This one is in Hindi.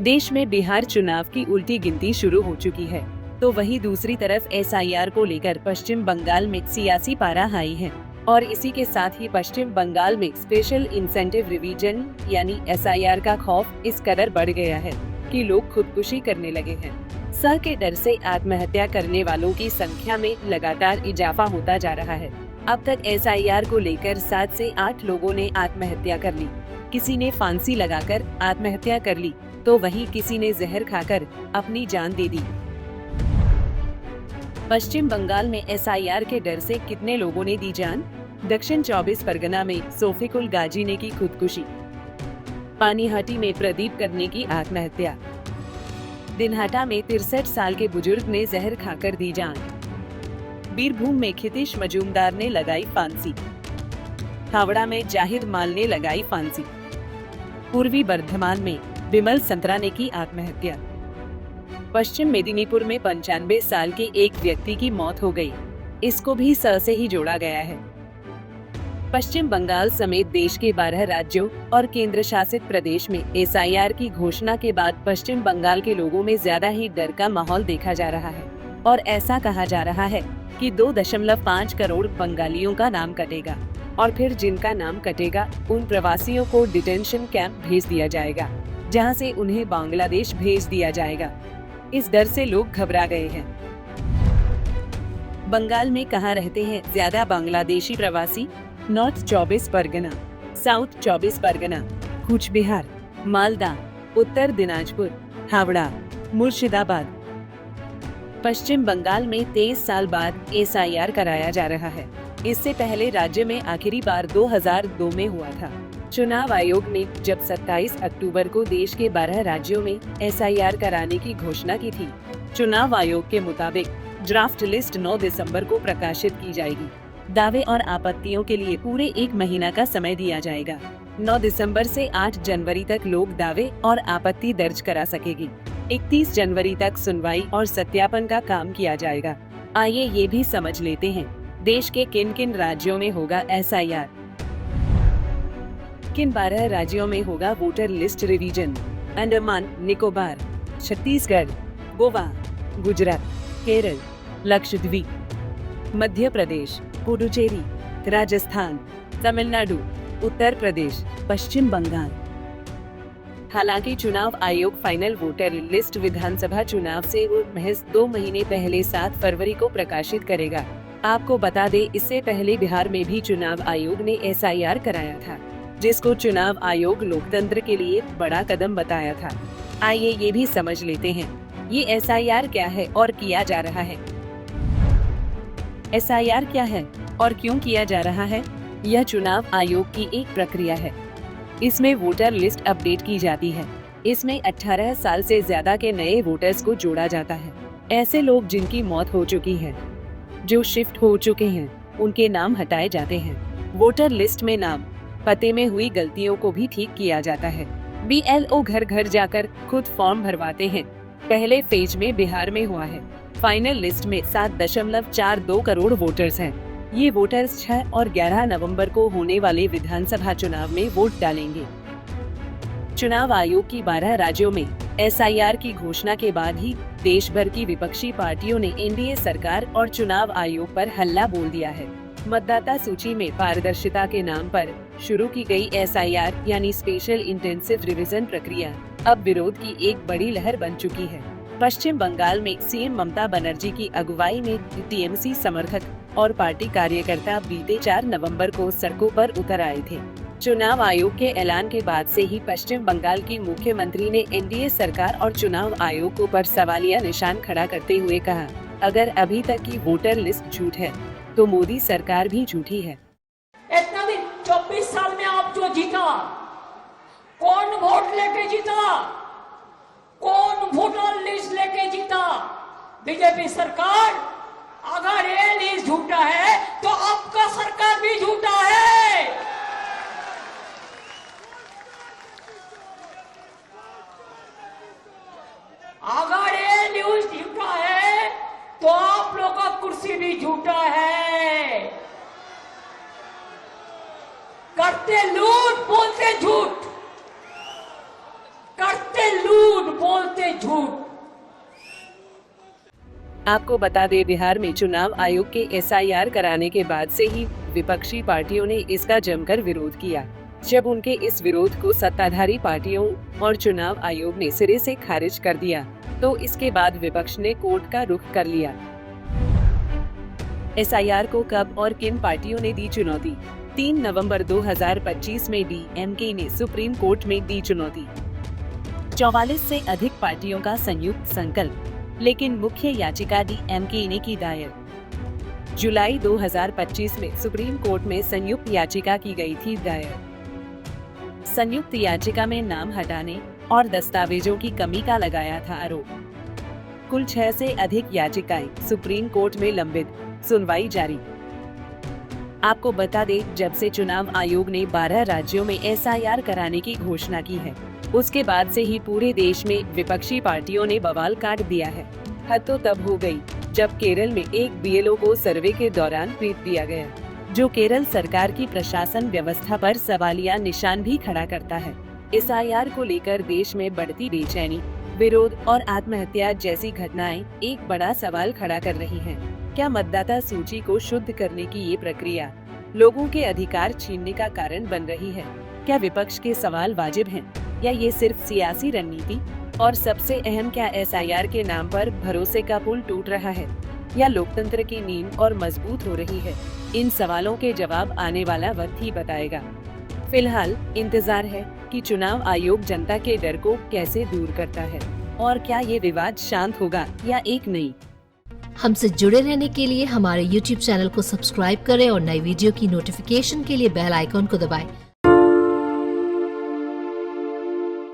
देश में बिहार चुनाव की उल्टी गिनती शुरू हो चुकी है, तो वहीं दूसरी तरफ एसआईआर को लेकर पश्चिम बंगाल में सियासी पारा हाई है और इसी के साथ ही पश्चिम बंगाल में स्पेशल इंसेंटिव रिवीजन यानी एसआईआर का खौफ इस कदर बढ़ गया है कि लोग खुदकुशी करने लगे हैं। सह के डर से आत्महत्या करने वालों की संख्या में लगातार इजाफा होता जा रहा है। अब तक एसआईआर को लेकर 7 से 8 लोगों ने आत्महत्या कर ली। किसी ने फांसी लगाकर आत्महत्या कर ली, तो वहीं किसी ने जहर खाकर अपनी जान दे दी। पश्चिम बंगाल में एसआईआर के डर से कितने लोगों ने दी जान? दक्षिण 24 परगना में सोफिकुल गाजी ने की खुदकुशी। पानीहाटी में प्रदीप करने की आत्महत्या। दिनहाटा में 63 साल के बुजुर्ग ने जहर खाकर दी जान। बीरभूम में क्षितिश मजूमदार ने लगाई फांसी। हावड़ा में जाहिद माल ने लगाई फांसी। पूर्वी बर्धमान में विमल संतरा ने की आत्महत्या। पश्चिम मेदिनीपुर में 95 साल के एक व्यक्ति की मौत हो गई। इसको भी स से ही जोड़ा गया है। पश्चिम बंगाल समेत देश के 12 राज्यों और केंद्र शासित प्रदेश में एसआईआर की घोषणा के बाद पश्चिम बंगाल के लोगों में ज्यादा ही डर का माहौल देखा जा रहा है और ऐसा कहा जा रहा है कि 2.5 करोड़ बंगालियों का नाम कटेगा और फिर जिनका नाम कटेगा उन प्रवासियों को डिटेंशन कैंप भेज दिया जाएगा, जहां से उन्हें बांग्लादेश भेज दिया जाएगा। इस डर से लोग घबरा गए हैं। बंगाल में कहाँ रहते हैं ज्यादा बांग्लादेशी प्रवासी? North 24 Pargana, south 24 Pargana, Cooch Behar, Malda, Uttar Dinajpur, Howrah, Murshidabad. पश्चिम बंगाल में 23 साल बाद एसआईआर कराया जा रहा है। इससे पहले राज्य में आखिरी बार 2002 में हुआ था। चुनाव आयोग ने जब 27 अक्टूबर को देश के 12 राज्यों में एसआईआर कराने की घोषणा की थी। चुनाव आयोग के मुताबिक ड्राफ्ट लिस्ट 9 दिसंबर को प्रकाशित की जाएगी। दावे और आपत्तियों के लिए पूरे 1 महीना का समय दिया जाएगा। 9 दिसंबर से 8 जनवरी तक लोग दावे और आपत्ति दर्ज करा सकेगी। 31 जनवरी तक सुनवाई और सत्यापन का काम किया जाएगा। आइए ये भी समझ लेते हैं देश के किन किन राज्यों में होगा एसआईआर। किन 12 राज्यों में होगा voter list revision? Andaman Nicobar, Chhattisgarh, Goa, Gujarat, Kerala, Lakshadweep, Madhya Pradesh, Puducherry, Rajasthan, Tamil Nadu, Uttar Pradesh, Paschim Bangal. हालांकि चुनाव आयोग फाइनल वोटर लिस्ट विधानसभा चुनाव से महज 2 महीने पहले 7 फरवरी को प्रकाशित करेगा। आपको बता दें, इससे पहले बिहार में भी चुनाव आयोग ने एसआईआर कराया था, जिसको चुनाव आयोग लोकतंत्र के लिए बड़ा कदम बताया था। आइए ये भी समझ लेते हैं ये एसआईआर क्या है और किया जा रहा है। एसआईआर क्या है और क्यों किया जा रहा है? यह चुनाव आयोग की एक प्रक्रिया है। इसमें वोटर लिस्ट अपडेट की जाती है। इसमें 18 साल से ज्यादा के नए वोटर्स को जोड़ा जाता है। ऐसे लोग जिनकी मौत हो चुकी है, जो शिफ्ट हो चुके हैं, उनके नाम हटाए जाते हैं। वोटर लिस्ट में नाम, पते में हुई गलतियों को भी ठीक किया जाता है। बीएलओ घर घर जाकर खुद फॉर्म भरवाते हैं। पहले फेज में बिहार में हुआ है। फाइनल लिस्ट में 7.42 करोड़ वोटर्स हैं। ये वोटर्स 6 और 11 नवंबर को होने वाले विधानसभा चुनाव में वोट डालेंगे। चुनाव आयोग की 12 राज्यों में एसआईआर की घोषणा के बाद ही देश भर की विपक्षी पार्टियों ने एनडीए सरकार और चुनाव आयोग पर हल्ला बोल दिया है। मतदाता सूची में पारदर्शिता के नाम पर शुरू की गई एसआईआर यानी स्पेशल इंटेंसिव रिवीजन प्रक्रिया अब विरोध की एक बड़ी लहर बन चुकी है। पश्चिम बंगाल में सीएम ममता बनर्जी की अगुवाई में टीएमसी समर्थक और पार्टी कार्यकर्ता बीते 4 नवंबर को सड़कों पर उतर आए थे। चुनाव आयोग के ऐलान के बाद से ही पश्चिम बंगाल की मुख्यमंत्री ने एनडीए सरकार और चुनाव आयोग पर सवालिया निशान खड़ा करते हुए कहा, अगर अभी तक की वोटर लिस्ट झूठ है तो मोदी सरकार भी झूठी है। इतना दिन 24 साल में आप जो जीता, कौन वोट लेके जीता? कौन वोटर लिस्ट लेके जीता? बीजेपी सरकार। अगर ये लिस्ट झूठा है तो आपका सरकार भी झूठा है। अगर ये लिस्ट झूठा है तो आप लोग का कुर्सी भी झूठा है। करते लूट, बोलते झूठ। करते लूट, से झूठ। आपको बता दें, बिहार में चुनाव आयोग के SIR कराने के बाद से ही विपक्षी पार्टियों ने इसका जमकर विरोध किया। जब उनके इस विरोध को सत्ताधारी पार्टियों और चुनाव आयोग ने सिरे से खारिज कर दिया, तो इसके बाद विपक्ष ने कोर्ट का रुख कर लिया। SIR को कब और किन पार्टियों ने दी चुनौती? 3 नवंबर 2025 में DMK ने सुप्रीम कोर्ट में दी चुनौती। 44 से अधिक पार्टियों का संयुक्त संकल्प, लेकिन मुख्य याचिका DMK ने की दायर। जुलाई 2025 में सुप्रीम कोर्ट में संयुक्त याचिका की गई थी दायर। संयुक्त याचिका में नाम हटाने और दस्तावेजों की कमी का लगाया था आरोप। कुल 6 से अधिक याचिकाएं सुप्रीम कोर्ट में लंबित, सुनवाई जारी। आपको बता दें, जब से चुनाव आयोग ने 12 राज्यों में SIR कराने की घोषणा की है, उसके बाद से ही पूरे देश में विपक्षी पार्टियों ने बवाल काट दिया है। हद तो तब हो गई जब केरल में एक BLO को सर्वे के दौरान पीट दिया गया, जो केरल सरकार की प्रशासन व्यवस्था पर सवालिया निशान भी खड़ा करता है। SIR को लेकर देश में बढ़ती बेचैनी, विरोध और आत्महत्या जैसी घटनाएं एक बड़ा सवाल खड़ा कर रही हैं। क्या मतदाता सूची को शुद्ध करने की ये प्रक्रिया लोगों के अधिकार छीनने का कारण बन रही है? क्या विपक्ष के सवाल वाजिब हैं, या ये सिर्फ सियासी रणनीति? और सबसे अहम, क्या SIR के नाम पर भरोसे का पुल टूट रहा है, या लोकतंत्र की नींव और मजबूत हो रही है? इन सवालों के जवाब आने वाला वक्त ही बताएगा। फिलहाल इंतजार है कि चुनाव आयोग जनता के डर को कैसे दूर करता है, और क्या ये विवाद शांत होगा या एक नई। हमसे जुड़े रहने के लिए हमारे YouTube चैनल को सब्सक्राइब करें और नई वीडियो की नोटिफिकेशन के लिए बेल आइकॉन को दबाएं।